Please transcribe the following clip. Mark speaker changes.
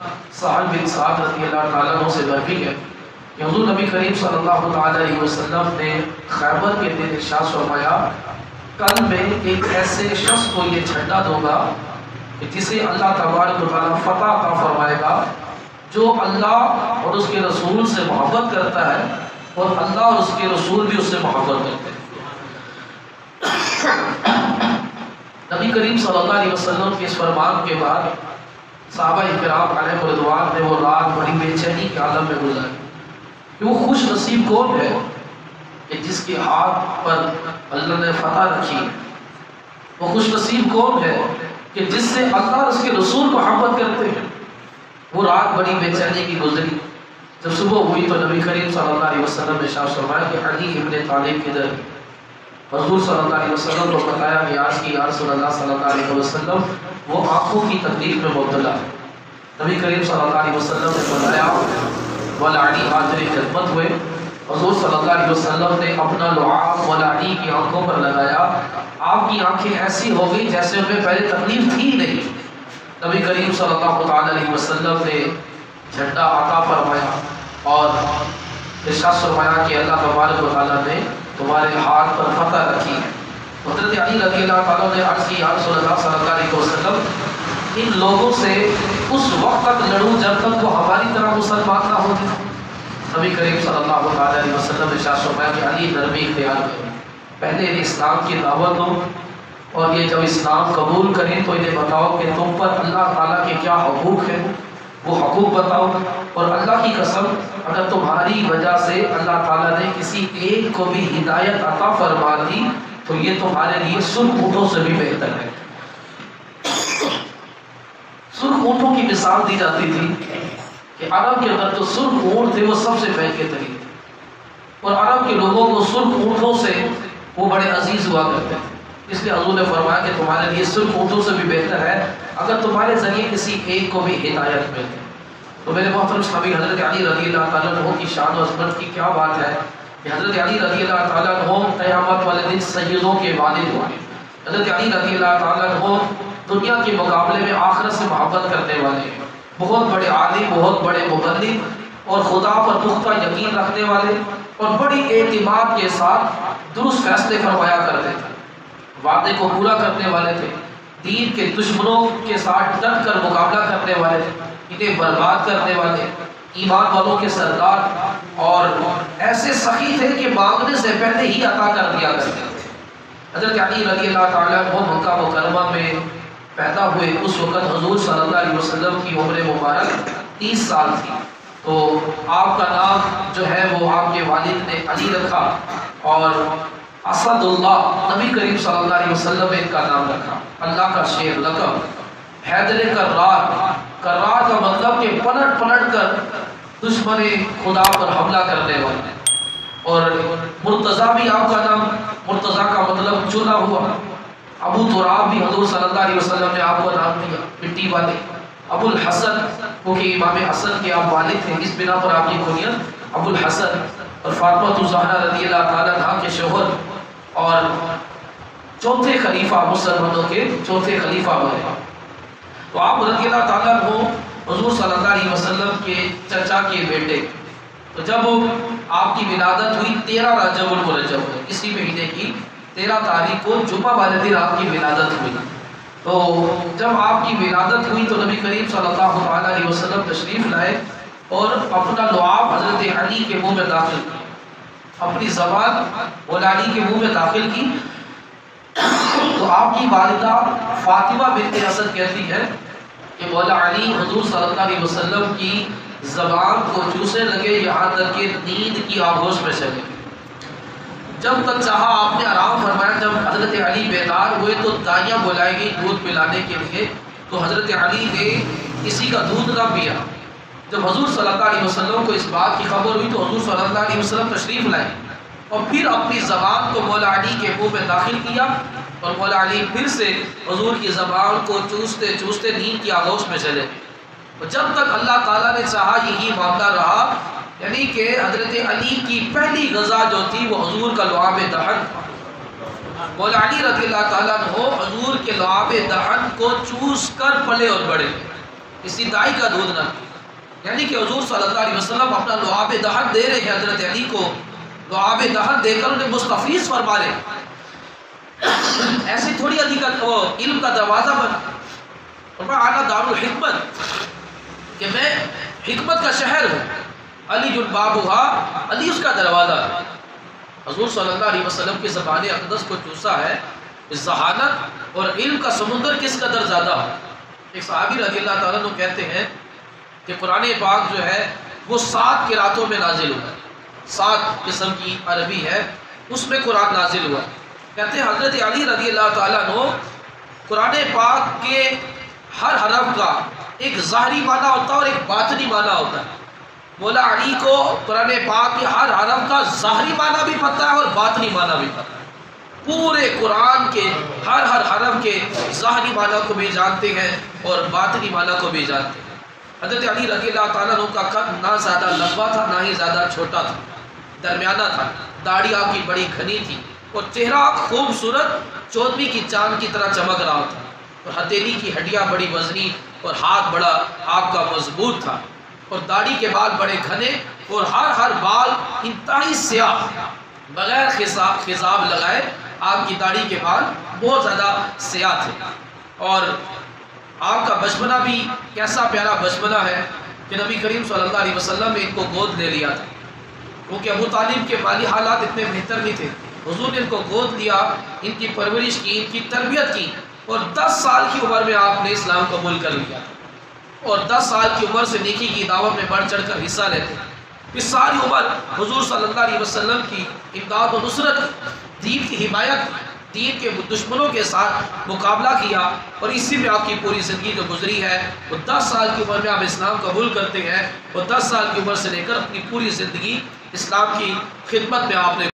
Speaker 1: سہل بن سعد رضی اللہ تعالیٰ عنہ سے مروی ہے کہ حضور نبی کریم صلی اللہ تعالیٰ علیہ وسلم نے خیبر کے دن ارشاد فرمایا کل میں ایک ایسے شخص کو یہ جھنڈا دوں گا کہ جسے اللہ تبارک و تعالیٰ فتح عطا فرمائے گا، جو اللہ اور اس کے رسول سے محبت کرتا ہے اور اللہ اور اس کے رسول بھی اس سے محبت کرتے ہیں۔ نبی کریم صلی اللہ علیہ وسلم کے اس فرمان کے بعد صحابہ کرام علیہ رضوان نے وہ رات بڑی بے چینی کے عالم میں گزاری کہ وہ خوش نصیب کون ہے کہ جس کے ہاتھ پر اللہ نے فتح رکھی، وہ خوش نصیب کون ہے کہ جس سے اللہ اور اس کے رسول محبت کرتے ہیں۔ وہ رات بڑی بے چینی کی گزری، جب صبح ہوئی تو نبی کریم صلی اللہ علیہ وسلم نے ارشاد فرمایا کہ علی ابن طالب کدھر؟ حضور صلی اللہ علیہ وسلم کو بتایا نیاز کی یا رسول اللہ صلی اللہ علیہ وسلم وہ آنکھوں کی تکلیف میں مبتلا ہے۔ نبی کریم صلی اللہ علیہ وسلم نے بتایا مولا علی حاضر خدمت ہوئے، حضور صلی اللہ علیہ وسلم نے اپنا لعاب مولا علی کی آنکھوں پر لگایا، آپ کی آنکھیں ایسی ہو گئی جیسے انہیں پہلے تکلیف تھی نہیں۔ نبی کریم صلی اللہ علیہ وسلم نے جھنڈا عطا فرمایا اور ارشاد فرمایا کہ اللہ تبارک و تعالیٰ نے تمہارے ہاتھ پر فتح رکھی ہے۔ حضرت علی رضی اللہ تعالیٰ نے عرض کی یا رسول اللہ صلی اللہ علیہ وسلم ان لوگوں سے اس وقت تک لڑوں جب تک وہ ہماری طرح مسلمان نہ ہو جائے۔ نبی کریم صلی اللہ علیہ وسلم نے ارشاد فرمایا کہ علی نرمی اختیار کرو، پہلے انہیں اسلام کی دعوت دو اور یہ جب اسلام قبول کریں تو انہیں بتاؤ کہ تم پر اللہ تعالیٰ کے کیا حقوق ہیں، وہ حقوق بتاؤ، اور اللہ کی قسم اگر تمہاری وجہ سے اللہ تعالیٰ نے کسی ایک کو بھی ہدایت عطا فرما دی تو یہ تمہارے لیے سرخ اونٹوں سے بھی بہتر ہے۔ سرخ اونٹوں کی مثال دی جاتی تھی کہ عرب کے اندر جو سرخ اونٹ تھے وہ سب سے مہنگے ترین تھے، اور عرب کے لوگوں کو سرخ اونٹوں سے وہ بڑے عزیز ہوا کرتے تھے۔ اس لیے حضور نے فرمایا کہ تمہارے لیے سرخ اونٹوں سے بھی بہتر ہے اگر تمہارے ذریعے کسی ایک کو بھی ہدایت مل جائے۔ تو میرے محترم صحابی حضرت علی رضی اللہ تعالیٰ عنہ کی شان و عظمت کی کیا بات ہے کہ حضرت علی رضی اللہ تعالیٰ عنہ قیامت والے دن سیدوں کے والد ہوئے۔ حضرت علی رضی اللہ تعالیٰ عنہ دنیا کے مقابلے میں آخرت سے محبت کرنے والے ہیں، بہت بڑے عالم، بہت بڑے مبلغ اور خدا پر پختہ یقین رکھنے والے، اور بڑی اعتماد کے ساتھ درست فیصلے فرمایا کرتے تھے، وعدے کو پورا کرنے والے تھے، دین کے دشمنوں کے ساتھ ڈٹ کر مقابلہ کرنے والے تھے، انہیں برباد کرنے والے، ایمان والوں کے سردار، اور ایسے سخی تھے کہ مانگنے سے پہلے ہی عطا کر دیا کرتے تھے۔ حضرت علی رضی اللہ تعالیٰ عنہ مکہ مکرمہ میں پیدا ہوئے، اس وقت حضور صلی اللہ علیہ وسلم کی عمر مبارک 30 سال تھی، تو آپ کا نام جو ہے وہ آپ کے والد نے علی رکھا، اور اسد اللہ نبی کریم صلی اللہ علیہ وسلم نے ان کا نام رکھا، اللہ کا شیر لقب۔ حیدر کرار، کرار کا مطلب کہ پلٹ پلٹ کر دشمن خدا پر حملہ کرنے والے، اور مرتضیٰ بھی آپ کا نام، مرتضیٰ کا مطلب چنا ہوا۔ ابو تراب بھی حضور صلی اللہ علیہ وسلم نے آپ کو نام دیا، مٹی والے۔ ابو الحسن کیونکہ امام حسن کے آپ والد تھے، اس بنا پر آپ کی کنیت ابو الحسن۔ اور فاطمہ الزہرا رضی اللہ تعالیٰ عنہ کے شوہر اور چوتھے خلیفہ، مسلمانوں کے چوتھے خلیفہ بنے۔ تو آپ رضی اللہ تعالیٰ عنہ حضور صلی اللہ علیہ وسلم کے چچا کے بیٹے، تو جب آپ کی ولادت ہوئی 13 رجب المرجب ہوئی، اسی مہینے کی 13 تاریخ کو جمعہ والے دن آپ کی ولادت ہوئی۔ تو جب آپ کی ولادت ہوئی تو نبی کریم صلی اللہ علیہ وسلم تشریف لائے اور اپنا لعاب حضرت علی کے منہ میں داخل کی، اپنی زبان مولا علی کے منہ میں داخل کی۔ تو آپ کی والدہ فاطمہ بنت اسد کہتی ہے کہ مولا علی حضور صلی اللہ علیہ وسلم کی زبان کو چوسنے لگے، یہاں تک کہ نیند کی آغوش میں چلے گئے۔ جب تک چاہا آپ نے آرام فرمایا، جب حضرت علی بیدار ہوئے تو دائیاں بلائی گئی دودھ پلانے کے لیے، تو حضرت علی نے کسی کا دودھ نہ پیا۔ جب حضور صلی اللہ علیہ وسلم کو اس بات کی خبر ہوئی تو حضور صلی اللہ علیہ وسلم تشریف لائے اور پھر اپنی زبان کو مولا علی کے منہ میں داخل کیا، اور مولا علی پھر سے حضور کی زبان کو چوستے چوستے نیند کی آغوش میں چلے۔ اور جب تک اللہ تعالیٰ نے چاہا یہی معاملہ رہا، یعنی کہ حضرت علی کی پہلی غذا جو تھی وہ حضور کا لعاب دہن تھا۔ مولا علی رضی اللہ تعالیٰ عنہ حضور کے لعاب دہن کو چوس کر پلے اور بڑے، کسی دائی کا دودھ نہ پیے. یعنی کہ حضور صلی اللہ علیہ وسلم اپنا لعاب دہن دے رہے ہیں حضرت علی کو، لعاب دہن دے کر انہیں مستفیض فرما رہے. ایسے تھوڑی علی کا وہ علم کا دروازہ بنا، اور اعلیٰ دار الحکمت کہ میں حکمت کا شہر ہوں، علی البابھا، علی اس کا دروازہ ہے. حضور صلی اللہ علیہ وسلم کی زبان اقدس کو چوسا ہے. ذہانت اور علم کا سمندر کس قدر زیادہ ہو. ایک صحابی رضی اللہ تعالیٰ عنہ کہتے ہیں کہ قرآن پاک جو ہے وہ 7 قراتوں میں نازل ہوا ہے، 7 قسم کی عربی ہے، اس میں قرآن نازل ہوا. کہتے ہیں حضرت علی رضی اللہ تعالیٰ عنہ قرآن پاک کے ہر حرف کا ایک ظاہری معنی ہوتا ہے اور ایک باطنی معنی ہوتا ہے. مولا علی کو قرآن پاک کے ہر حرف کا ظاہری معنی بھی پتہ ہے اور باطنی معنی بھی پتہ ہے. پورے قرآن کے ہر حرف کے ظاہری معنی کو بھی جانتے ہیں اور باطنی معنی کو بھی جانتے ہیں. حضرت علی رضی اللہ تعالیٰ عنہ کا قد نہ زیادہ لمبا تھا نہ ہی زیادہ چھوٹا تھا، درمیانہ تھا. داڑھی آپ کی بڑی گھنی تھی اور چہرہ خوبصورت چودھویں کی چاند کی طرح چمک رہا تھا، اور ہتھیلی کی ہڈیاں بڑی وزنی اور ہاتھ بڑا آپ کا مضبوط تھا، اور داڑھی کے بال بڑے گھنے اور ہر بال انتہائی سیاہ، بغیر خضاب لگائے آپ کی داڑھی کے بال بہت زیادہ سیاہ تھے. اور آپ کا بچپنا بھی کیسا پیارا بچپنا ہے کہ نبی کریم صلی اللہ علیہ وسلم نے ان کو گود لے لیا تھا، کیونکہ ابو طالب کے مالی حالات اتنے بہتر نہیں تھے. حضور نے ان کو گود لیا، ان کی پرورش کی، ان کی تربیت کی، اور 10 سال کی عمر میں آپ نے اسلام قبول کر لیا، اور 10 سال کی عمر سے نیکی کی دعوت میں بڑھ چڑھ کر حصہ لیتے. اس ساری عمر حضور صلی اللہ علیہ وسلم کی امداد و نصرت، دین کی حمایت، دین کے دشمنوں کے ساتھ مقابلہ کیا، اور اسی میں آپ کی پوری زندگی جو گزری ہے وہ 10 سال کی عمر میں آپ اسلام قبول کرتے ہیں، اور 10 سال کی عمر سے لے کر اپنی پوری زندگی اسلام کی خدمت میں آپ نے